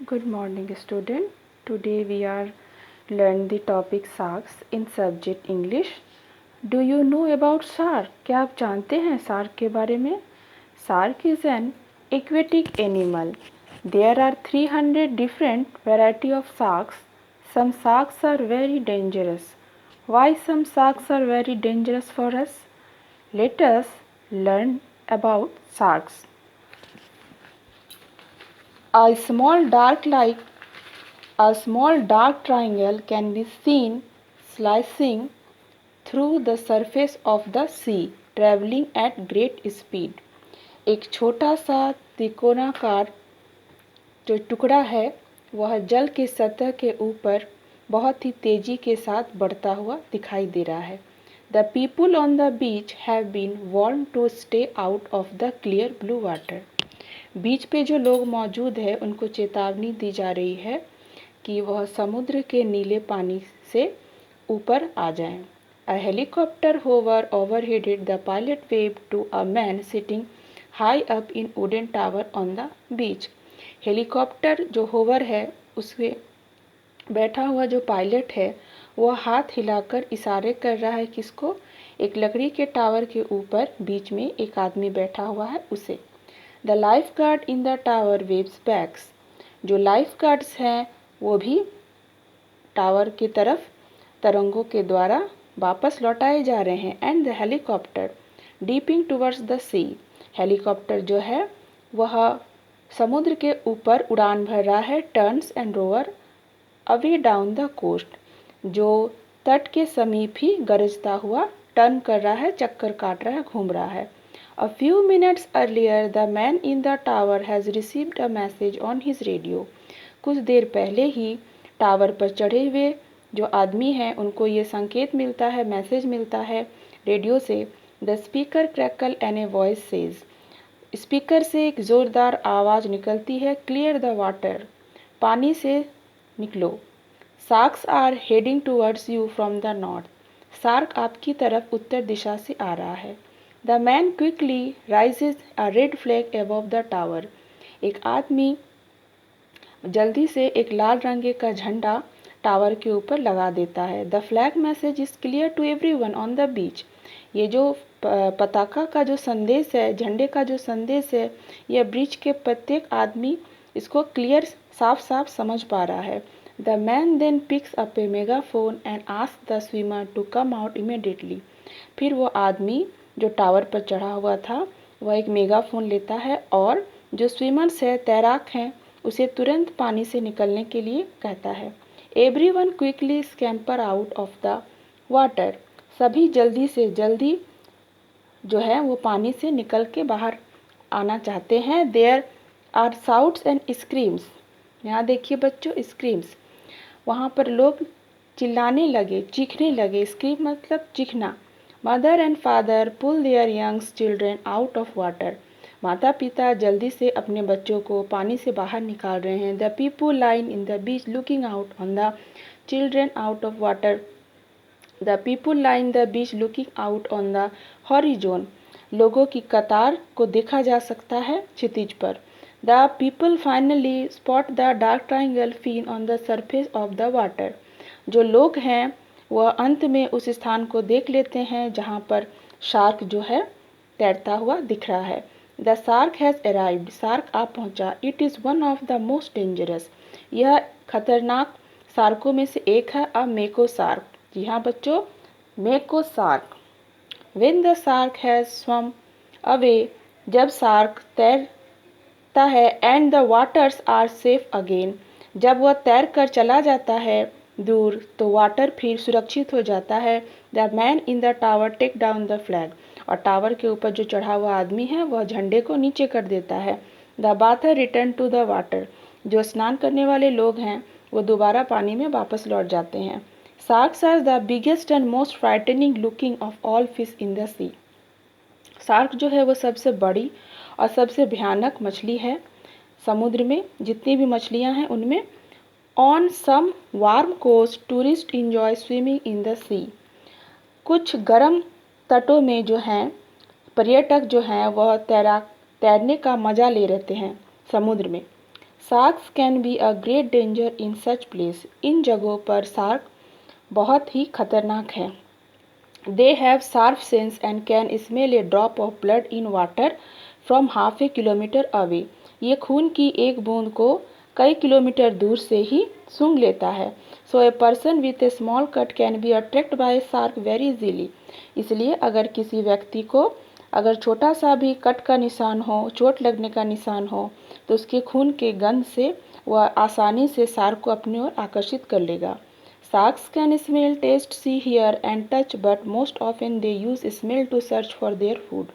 Good morning student. Today we are learn the topic sharks in subject English. Do you know about shark? क्या आप जानते हैं shark के बारे में? Shark is an aquatic animal. There are 300 different variety of sharks. Some sharks are very dangerous. Why some sharks are very dangerous for us? Let us learn about sharks. A small dark triangle can be seen slicing through the surface of the sea, traveling at great speed. एक छोटा सा त्रिकोणाकार जो टुकड़ा है वह जल के सतह के ऊपर बहुत ही तेजी के साथ बढ़ता हुआ दिखाई दे रहा है. The people on the beach have been warned to stay out of the clear blue water. बीच पे जो लोग मौजूद हैं उनको चेतावनी दी जा रही है कि वह समुद्र के नीले पानी से ऊपर आ जाएं. A helicopter hover overheaded the pilot waved to a man sitting high up in wooden tower on the beach. Helicopter जो होवर है उसमें बैठा हुआ जो पायलट है वह हाथ हिलाकर इशारे कर रहा है किसको? एक लकड़ी के टावर के ऊपर बीच में एक आदमी बैठा हुआ है उसे. The lifeguard in the tower waves back. जो लाइफ गार्ड्स हैं वो भी टावर की तरफ तरंगों के द्वारा वापस लौटाए जा रहे हैं. And the helicopter dipping towards the sea. Helicopter जो है वह समुद्र के ऊपर उड़ान भर रहा है. Turns and rover away down the coast. जो तट के समीप ही गरजता हुआ टर्न कर रहा है, चक्कर काट रहा है, घूम रहा है. A few minutes earlier, the man in the tower has received a message on his radio. कुछ देर पहले ही टावर पर चढ़े हुए जो आदमी हैं उनको ये संकेत मिलता है, मैसेज मिलता है रेडियो से. The speaker crackle and a voice says. Speaker से एक ज़ोरदार आवाज़ निकलती है. Clear the water. पानी से निकलो. Sharks are heading towards you from the north. Shark आपकी तरफ उत्तर दिशा से आ रहा है. The man quickly raises a red flag above the tower. एक आदमी जल्दी से एक लाल रंग का झंडा टावर के ऊपर लगा देता है. The flag message is clear to everyone on the beach. ये जो पताका का जो संदेश है, झंडे का जो संदेश है, यह ब्रिज के प्रत्येक आदमी इसको क्लियर साफ साफ समझ पा रहा है. The man then picks up a megaphone and asks the swimmer to come out immediately. फिर वो आदमी जो टावर पर चढ़ा हुआ था वह एक मेगाफोन लेता है और जो स्विमर्स है, तैराक हैं, उसे तुरंत पानी से निकलने के लिए कहता है. Everyone quickly scamper out of the water. सभी जल्दी से जल्दी जो है वो पानी से निकल के बाहर आना चाहते हैं. There are shouts and screams. यहाँ देखिए बच्चों, स्क्रीम्स. वहाँ पर लोग चिल्लाने लगे, चीखने लगे. स्क्रीम मतलब चीखना. Mother and father pull their young children out of water. माता पिता जल्दी से अपने बच्चों को पानी से बाहर निकाल रहे हैं. The people line in the beach looking out on the children out of water. The people line the beach looking out on the horizon. लोगों की कतार को देखा जा सकता है क्षितिज पर. The people finally spot the dark triangle seen on the surface of the water. जो लोग हैं वह अंत में उस स्थान को देख लेते हैं जहाँ पर शार्क जो है तैरता हुआ दिख रहा है. The shark has arrived. Shark आ पहुँचा. It is one of the most dangerous. यह खतरनाक शार्कों में से एक है. अ मेको शार्क. जी हाँ बच्चों, mako shark. When the shark has swum away. जब शार्क तैरता है. And the waters are safe again. जब वह तैर कर चला जाता है दूर तो वाटर फिर सुरक्षित हो जाता है. The man in the tower take down the flag. और टावर के ऊपर जो चढ़ा हुआ आदमी है वह झंडे को नीचे कर देता है. The bather return to the water. जो स्नान करने वाले लोग हैं वो दोबारा पानी में वापस लौट जाते हैं. Sharks are the biggest and most frightening looking of all fish in the sea. Shark जो है वो सबसे बड़ी और सबसे भयानक मछली है समुद्र में. जितनी भी मछलियाँ हैं उनमें. On some warm coast, tourists enjoy swimming in the sea. कुछ गर्म तटों में जो हैं पर्यटक जो हैं वह तैरने का मज़ा ले रहते हैं समुद्र में. Sharks can be a great danger in such place. इन जगहों पर शार्क बहुत ही खतरनाक है। They have sharp sense and can smell a drop of blood in water from half a kilometre away. ये खून की एक बूंद को कई किलोमीटर दूर से ही सूंघ लेता है। So a person with a small cut can be attract by shark very easily. इसलिए अगर किसी व्यक्ति को अगर छोटा सा भी कट का निशान हो, चोट लगने का निशान हो, तो उसके खून के गंध से वह आसानी से शार्क को अपनी ओर आकर्षित कर लेगा। Sharks can smell, taste, see, hear and touch, but most often they use smell to search for their food.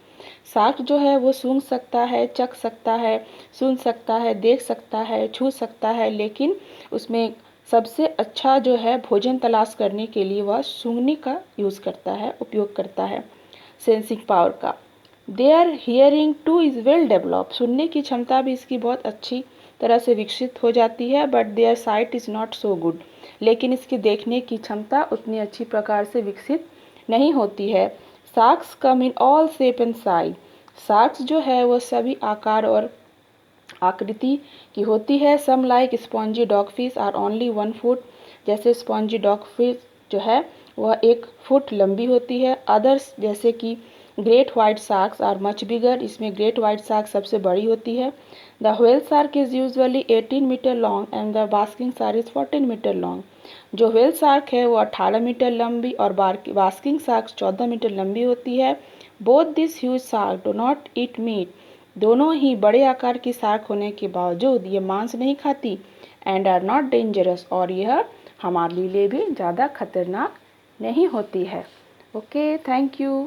Shark जो है वो सूंघ सकता है, चख सकता है, सुन सकता है, देख सकता है, छू सकता है, लेकिन उसमें सबसे अच्छा जो है भोजन तलाश करने के लिए वह सूंघने का यूज़ करता है, उपयोग करता है, सेंसिंग पावर का। Their hearing too is well develop. सुनने की क्षमता भी इसकी बहुत अच्छी तरह से विकसित हो जाती है, but their sight is not so good. लेकिन इसकी देखने की क्षमता उतनी अच्छी प्रकार से विकसित नहीं होती है। Sharks come in all shape and size. Sharks जो है वो सभी आकार और आकृति की होती है। Some like spongy dogfish are only 1 foot. जैसे स्पॉन्जी डॉगफिश जो है वह 1 फुट लंबी होती है। अदर्स जैसे कि great white sharks are much bigger. इसमें ग्रेट वाइट शार्क सबसे बड़ी होती है। The whale shark is usually 18 metre long and the basking shark is 14 metre long. जो व्हेल शार्क है वो 18 मीटर लंबी और बास्किंग शार्क 14 मीटर लंबी होती है। Both this huge shark do not eat meat. दोनों ही बड़े आकार की शार्क होने के बावजूद ये मांस नहीं खाती एंड आर नॉट डेंजरस, और यह हमारे लिए भी ज़्यादा खतरनाक नहीं होती है। Okay, thank you.